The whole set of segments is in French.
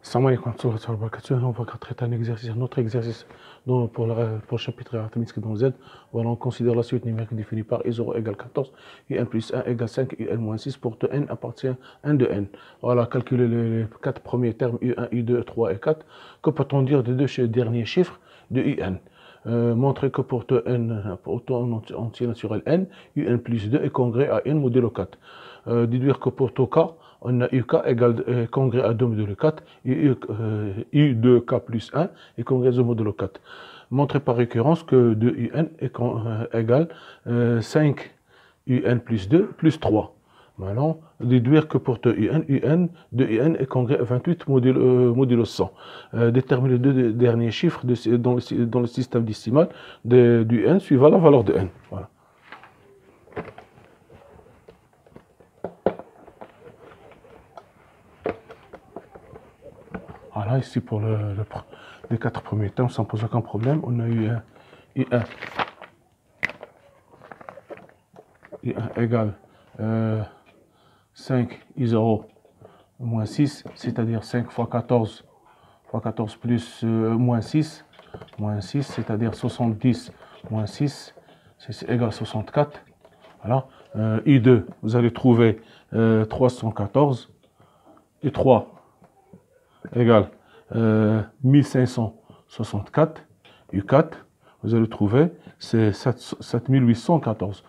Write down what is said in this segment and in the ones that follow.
Salam alaikum wa rahmatullahi wa barakatuh. On va traiter un autre exercice pour le chapitre arithmétique dans Z. Voilà, on considère la suite numérique définie par I0 égale 14, UN plus 1 égale 5, UN moins 6 pour tout n appartient à 1 de n. Voilà, calculer les 4 premiers termes U1, U2, 3 et 4. Que peut-on dire des deux derniers chiffres de UN? Montrer que pour tout n, pour tout entier naturel n, UN plus 2 est congrès à n modulo 4. Déduire que pour tout k, on a UK égale congrès à 2 modulo 4, et U2K plus 1 est congrès à 2 modulo 4. Montrer par récurrence que 2UN est égale 5 UN plus 2 plus 3. Maintenant, déduire que pour 2UN, 2UN est congrès à 28 modulo 100. Déterminer les deux derniers chiffres dans le système décimal du n suivant la valeur de n. Voilà. Voilà, ici pour les 4 premiers termes, sans poser aucun problème, on a eu I1 égale 5 I0 moins 6, c'est-à-dire 5 fois 14 plus moins 6, c'est-à-dire 70 moins 6, c'est égal à 64. Voilà. I2, vous allez trouver 314 et 3 égale 1564. U4, vous allez trouver, c'est 7814.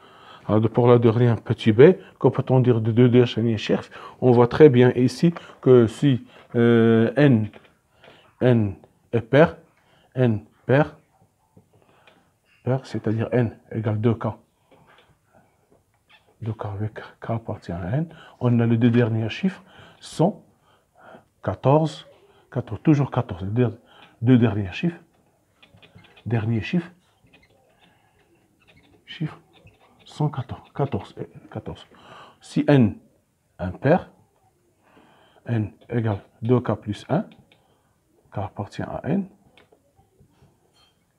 Alors, pour la dernière petit b, que peut-on dire de deux derniers chiffres? On voit très bien ici que si n est pair, c'est-à-dire n égale 2k, 2k avec k appartient à n, on a les deux derniers chiffres sont 14, toujours 14, deux derniers chiffres, sont 14. Si n impair, n égale 2k plus 1, k appartient à n,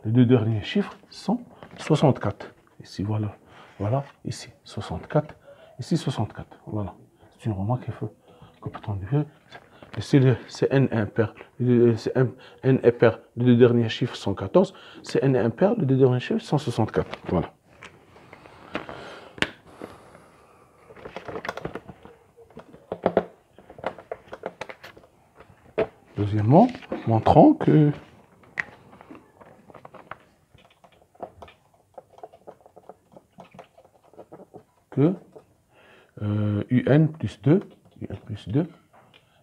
les deux derniers chiffres sont 64. Ici, voilà, ici 64, ici 64. Voilà, c'est une remarque qu'il faut que peut-on dire. C'est n impair, n est pair, les deux derniers chiffres sont 14, c'est n impair, les deux derniers chiffres sont 64. Voilà. Deuxièmement, montrons que UN plus 2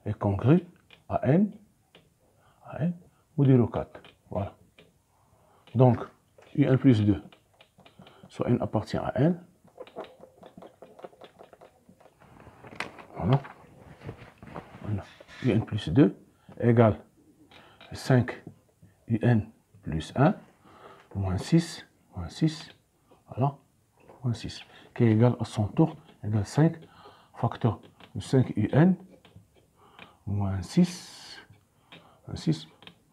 est congrès à n modulo 4. Voilà. Donc, UN plus 2, soit n appartient à n. Voilà. UN plus 2 égale 5 UN plus 1 moins 6, voilà, moins 6, qui est égal à son tour, égale 5 facteur de 5 UN moins 6,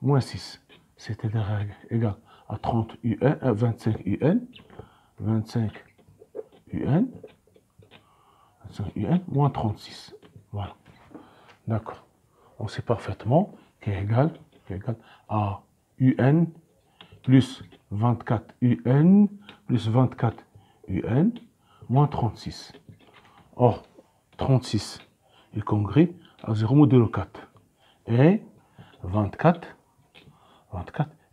moins 6, c'est-à-dire égal à 30 UN, 25 UN, 25 UN moins 36. Voilà. D'accord. On sait parfaitement qu'il est égal à UN plus 24 UN plus 24 UN moins 36. Or, 36 est congrès à 0 modulo 4. Et 24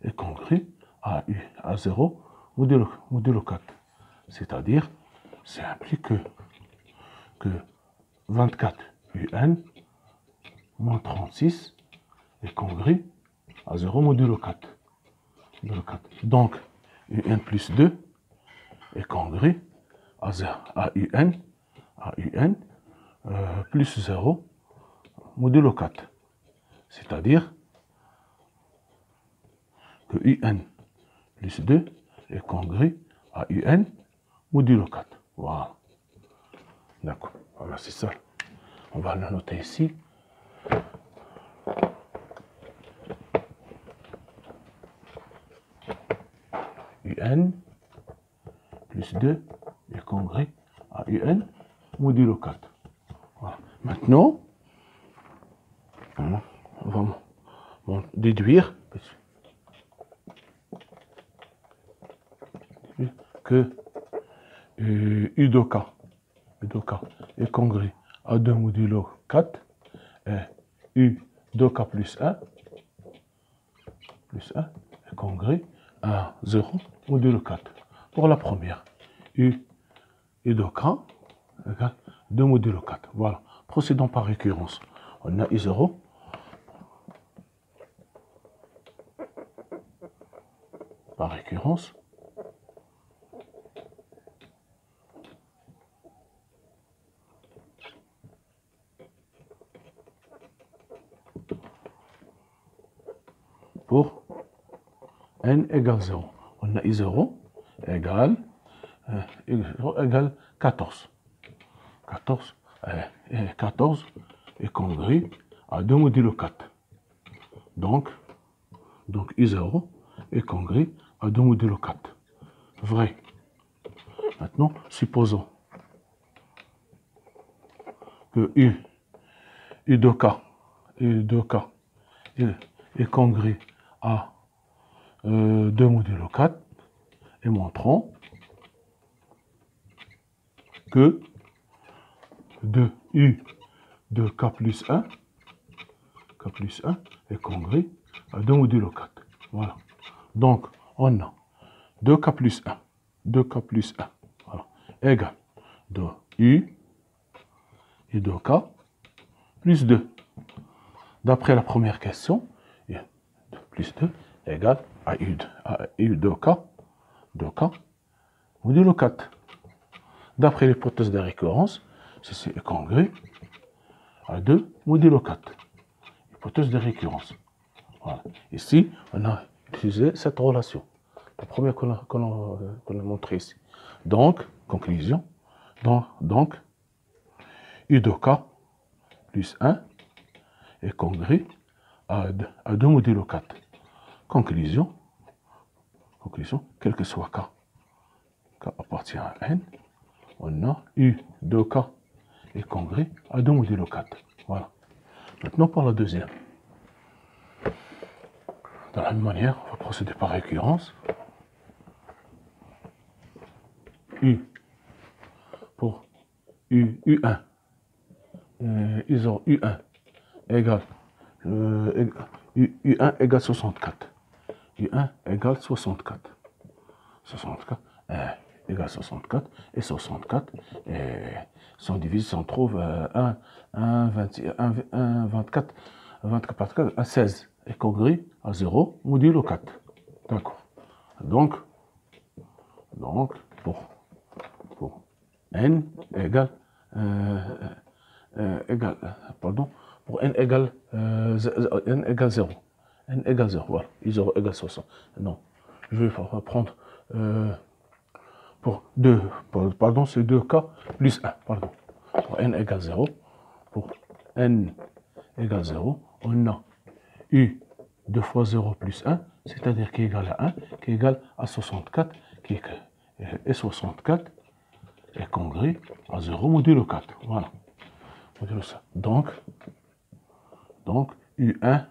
est congrès à 0 modulo 4. C'est-à-dire, c'est impliqué que 24 UN moins 36 est congrès à 0 modulo 4. Donc, UN plus 2 est congrès à UN plus 0 modulo 4. C'est-à-dire que UN plus 2 est congrès à UN modulo 4. Voilà. D'accord. Voilà, c'est ça. On va le noter ici. UN plus 2 est congrès à UN modulo 4. Voilà. Maintenant, on va déduire que U de K est congru à 2 modulo 4 et U de K plus 1 est congru à 0 modulo 4. Pour la première, U de K égale 2 modulo 4. Voilà. Procédons par récurrence. On a I0 par récurrence. Pour n égale 0. On a I0 égale 14. 14 est congru à 2 modulo 4. Donc I0 est congru à 2 modulo 4. Vrai. Maintenant, supposons que U de K est congru à 2 modulo 4 et montrons que de U de K plus 1 est congru à 2 modulo 4. Voilà. Donc, on a 2K plus 1, voilà, égale de U de K plus 2. D'après la première question, plus 2 égale à U de K modulo 4. D'après l'hypothèse de récurrence, ceci est congru à 2 modulo 4. Hypothèse de récurrence. Voilà. Ici, on a utilisé cette relation. La première qu'on a montrée ici. Donc, conclusion. Donc, U de K plus 1 est congru à 2 modulo 4. Conclusion, quel que soit K appartient à N, on a U de K est congru à 2 modulo 4. Voilà. Maintenant, pour la deuxième. De la même manière, on va procéder par récurrence. U pour U1, U1 égale U1 égale 64. U1 égale 64. 64 égale 64 et 64 sont divisés, on trouve 1, 24 par 4 à 16 est congru à 0 modulo 4. D'accord. Donc pour n égale pour n égale 0. N égale 0, voilà. I0 égale 60. Non, je vais prendre pour 2, pardon, c'est 2K plus 1, pardon. Pour n égale 0, pour n égale 0, on a U 2 fois 0 plus 1, c'est-à-dire qui est égal à 1, qui est égal à 64, et 64 est congru à 0 modulo 4. Voilà. Modulo 5. Donc U1,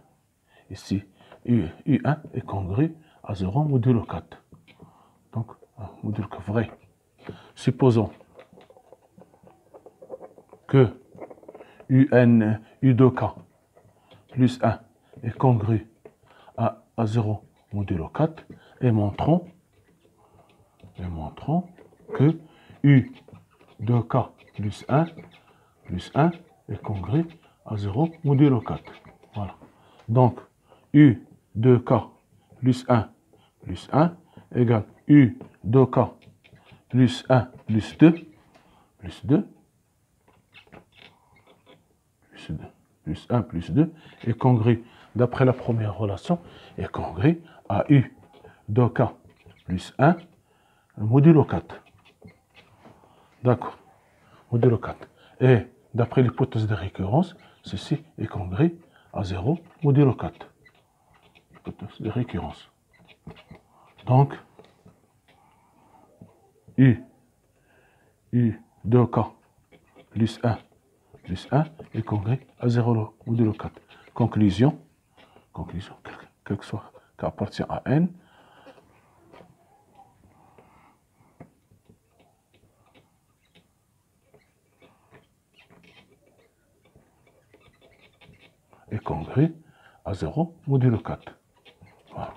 ici, U1 est congru à 0 modulo 4. Donc, modulo 4 vrai. Supposons que U de K plus 1 est congru à 0 modulo 4 et montrons que U de K plus 1 est congru à 0 modulo 4. Voilà. Donc, U de K plus 1 égale U de K plus 1 plus 2 plus 1 plus 2 est congru, d'après la première relation, est congru à U de K plus 1 modulo 4. D'accord. Modulo 4. Et d'après l'hypothèse de récurrence, ceci est congru à 0 modulo 4. Hypothèse de récurrence. Donc, U de K plus 1 est congru à 0 modulo 4. Conclusion, quel que soit qui appartient à n, est congrue à 0 modulo 4. Voilà.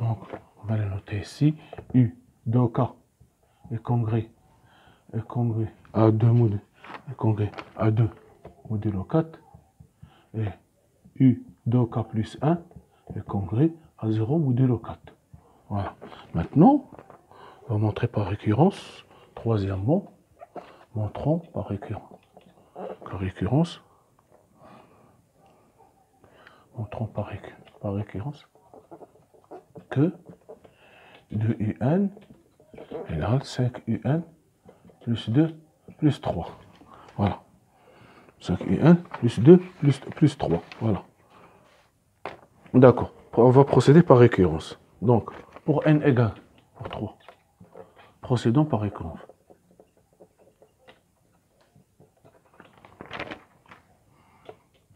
Donc, on va les noter ici. U de K est congrue à 2 modulo, est congrue à 2 modulo 4. Et U de K plus 1 est congrue à 0 modulo 4. Voilà. Maintenant, on va montrer par récurrence. Troisièmement, montrons par récurrence. Montrons par récurrence que 2UN égale 5UN plus 2 plus 3. Voilà. 5UN plus 2 plus 3. Voilà. D'accord. On va procéder par récurrence. Donc, pour n égale pour 3, procédons par récurrence.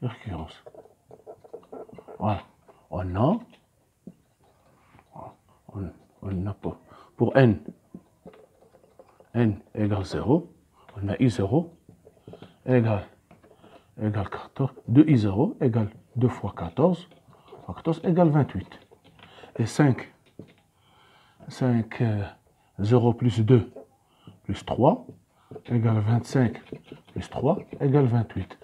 Récurrence. Voilà. On a pour n égale 0, on a I0 égale 14, 2I0 égale 2 fois 14, 14 égale 28. Et 5, 0 plus 2 plus 3 égale 25 plus 3 égale 28.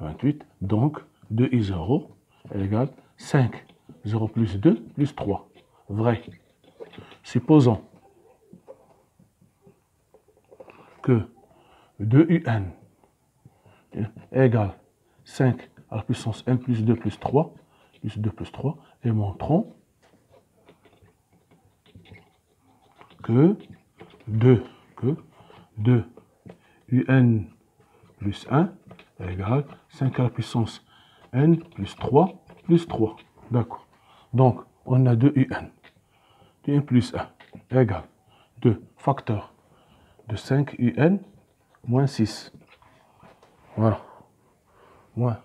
28, donc 2I0 égale 5, 0 plus 2 plus 3. Vrai. Supposons que 2UN égale 5 à la puissance n plus 2 plus 3, et montrons que 2 UN plus 1 égale 5 à la puissance n plus 3 plus 3. D'accord. Donc, on a 2UN. 2UN plus 1 égale 2 facteurs de 5UN moins 6. Voilà. Moins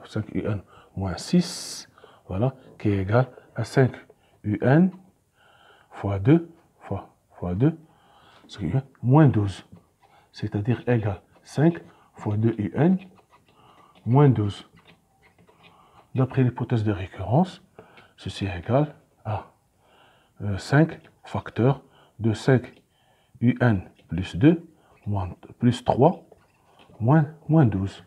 5UN moins 6. Voilà. Qui est égal à 5UN fois 2 fois 2. Ce qui est moins 12. C'est-à-dire égal 5 fois 2UN moins 12. D'après l'hypothèse de récurrence, ceci est égal à 5 facteurs de 5UN plus 2 plus 3 moins 12,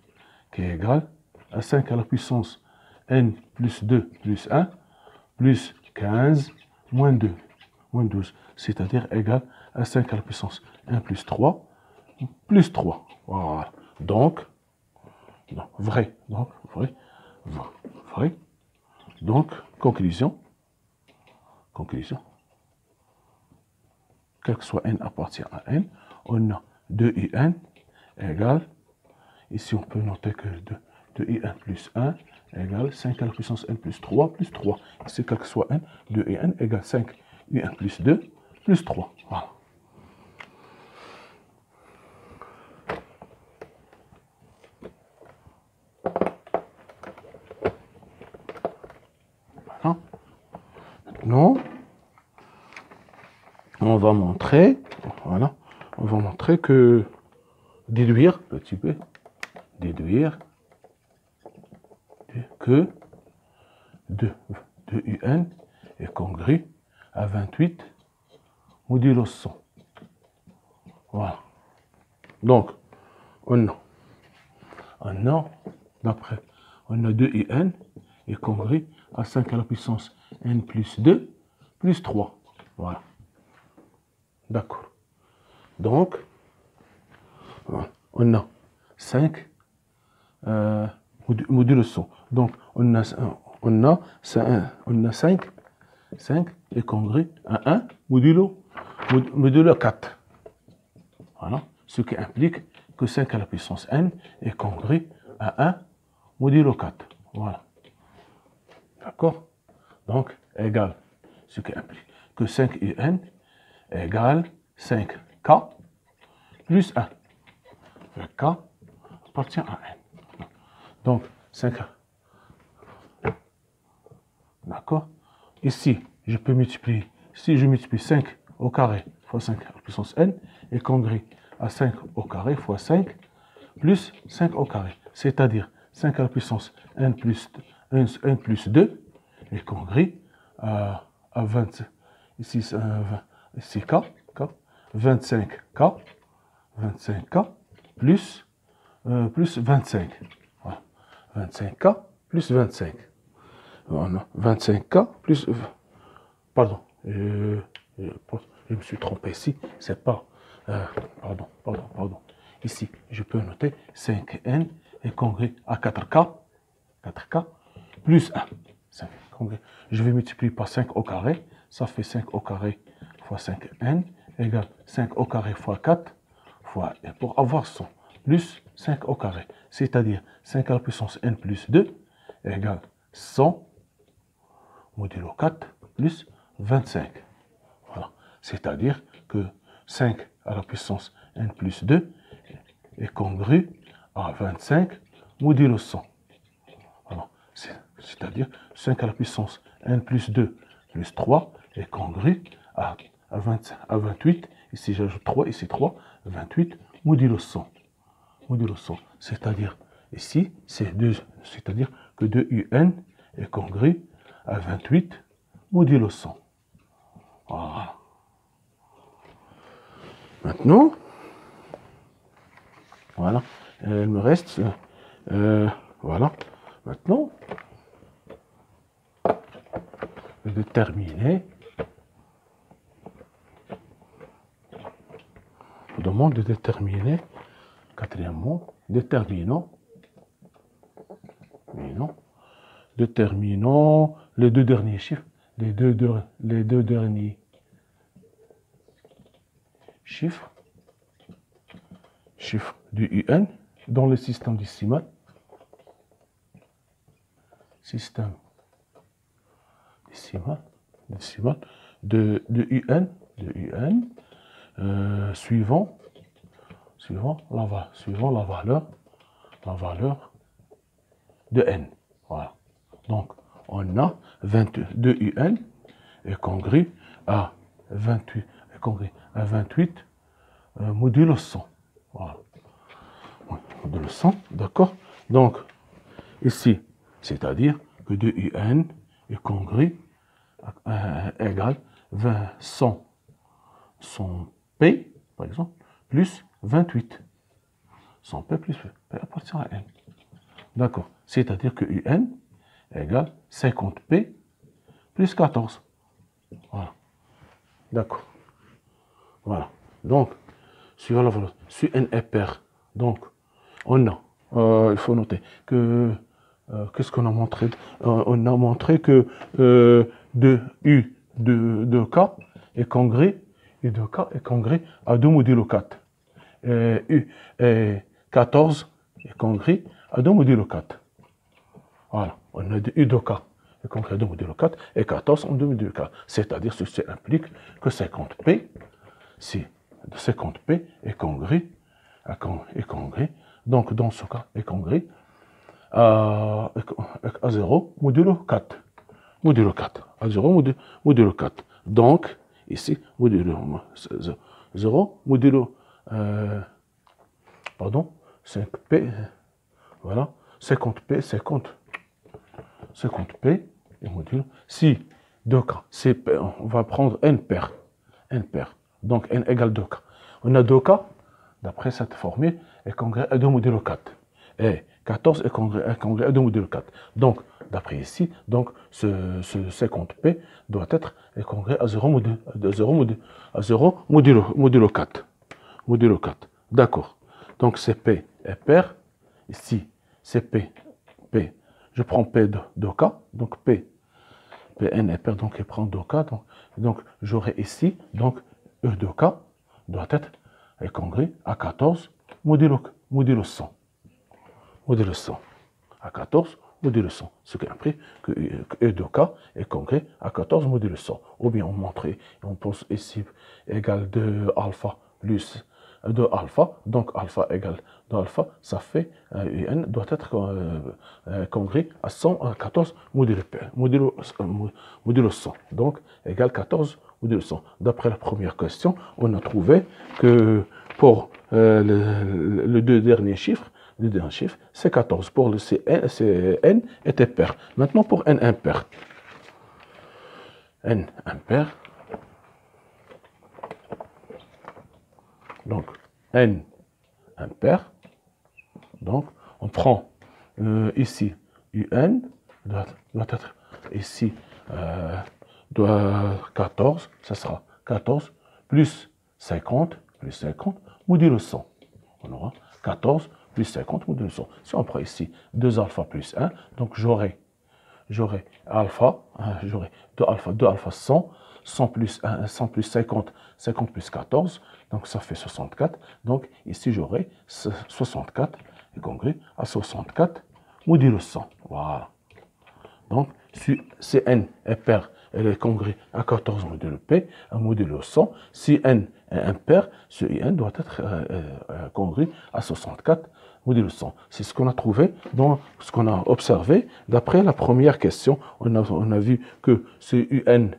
qui est égal à 5 à la puissance n plus 2 plus 1 plus 15 moins 2 moins 12, c'est-à-dire égal à 5 à la puissance n plus 3 plus 3. Voilà. Donc, non, vrai. Donc, vrai. Donc, conclusion. Quel que soit n appartient à n, on a 2in égale, ici on peut noter que 2in plus 1 égale 5 à la puissance n plus 3 plus 3. Ici, quel que soit n, 2in égale 5un plus 2 plus 3. Voilà. Maintenant, on va montrer, voilà, on va montrer que déduire, petit p, déduire que 2un est congru à 28 modulo 100. Voilà. Donc, on a d'après, on a 2un est congru à 5 à la puissance n plus 2 plus 3. Voilà. D'accord. Donc, on a 5 modulo 100. Donc, on a 5 est congru à 1 modulo 4. Voilà. Ce qui implique que 5 à la puissance n est congru à 1 modulo 4. Voilà. D'accord? Donc, égal. Ce qui implique que 5un égale 5k plus 1. Le K appartient à N. Donc, 5. D'accord? Ici, je peux multiplier. Si je multiplie 5 au carré fois 5 à la puissance N, est congrue à 5 au carré fois 5 plus 5 au carré. C'est-à-dire 5 à la puissance N plus 2 est congrue à 20. Ici, ici K, 25K, 25K plus 25. Voilà. 25K plus 25. Voilà. 25K plus... Pardon. Je me suis trompé ici. C'est pas... pardon. Ici, je peux noter 5N est congrue à 4K. 4K plus 1. 5, je vais multiplier par 5 au carré. Ça fait 5 au carré fois 5N égale 5 au carré fois 4 fois... Et pour avoir 100 plus 5 au carré. C'est-à-dire 5 à la puissance N plus 2 égale 100 modulo 4 plus 25. Voilà. C'est-à-dire que 5 à la puissance N plus 2 est congru à 25 modulo 100. Voilà. C'est-à-dire 5 à la puissance N plus 2 plus 3 est congru à 28. Ici j'ajoute 3, ici 3, 28 modulo 100. Modulo 100. C'est-à-dire ici, c'est-à-dire que 2UN est congru à 28 modulo 100. Voilà. Maintenant, voilà, il me reste, voilà, maintenant, je vais déterminer, je demande de déterminer, quatrièmement, déterminons les deux derniers chiffres, les deux derniers chiffres du UN dans le système décimal. Système décimal de UN, suivant la valeur de N. Voilà. Donc, on a 22 UN est congru à 28, modulo 100. Voilà. Modulo 100, d'accord? Donc, ici, c'est-à-dire que 2 UN est congru égale 100 P, par exemple, plus 28. 100 P plus P appartient à N. D'accord. C'est-à-dire que UN égale 50P plus 14. Voilà. D'accord. Voilà. Donc, suivant la valeur, si N est pair, donc, on a, il faut noter que, qu'est-ce qu'on a montré? On a montré que U de K est congru, U de K est congru à 2 modulo 4. U et 14 est congru à 2 modulo 4. Voilà, on a U de K est congru à 2 modulo 4 et 14 en 2 modulo 4. C'est-à-dire que ceci implique que 50P, si de 50P est congru, donc dans ce cas est congru à 0 modulo 4. Modulo 4. À 0 modulo 4. Donc, ici, modulo 0 modulo, 5P, voilà, 50P, 50P et modulo. Si 2K, on va prendre N pair. Donc, N égale 2K. On a 2K, d'après cette formule, est congru à 2 modulo 4. Et 14 est congru à 2 modulo 4. Donc, d'après ici, donc, ce 50P doit être congru à 0 modulo 4. Modulo 4. D'accord. Donc, CP est pair. Ici, CP, P. Je prends P de K. Donc, Pn est pair, donc il prend 2K. Donc j'aurai ici, donc E de K doit être congru à 14 modulo 100. Modulo 100. À 14 modulo 100. Ce qui implique que E de K est congru à 14 modulo 100. Ou bien on pose ici égal de alpha plus de alpha. Donc alpha égale de alpha, ça fait UN doit être congrue à 114 modulo 100. Donc égale 14 modulo 100. D'après la première question, on a trouvé que pour le deux derniers chiffres, c'est 14. Pour le N était pair. Maintenant pour N impair. N impair. Donc N impair. Donc on prend ici UN doit être ici 14. Ça sera 14 plus 50 modulo 100. On aura 14 plus 50 modulo 100. Si on prend ici 2 alpha plus 1, donc j'aurai alpha, j'aurai 2 alpha 100, 100 plus 1, 100 plus 50, 50 plus 14, donc ça fait 64. Donc ici j'aurai 64 est congru à 64 modulo 100. Voilà. Donc si N est pair, elle est congrue à 14 modulo P, un modulo 100. Si N est impair, ce IN doit être congru à 64 modulo 100. C'est ce qu'on a trouvé dans ce qu'on a observé d'après la première question. On a vu que ce U1,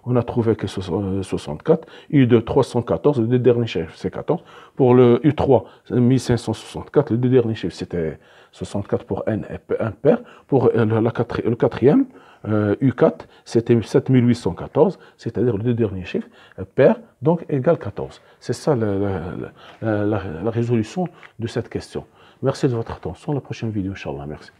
on a trouvé que c'est 64. U2, 314, le deux derniers chiffres, c'est 14. Pour le U3, 1564, le deux derniers chiffres, c'était 64 pour N impair. Pour le quatrième, U4, c'était 7814, c'est-à-dire le deux derniers chiffres, pair, donc égale 14. C'est ça la résolution de cette question. Merci de votre attention. À la prochaine vidéo, Inch'Allah. Merci.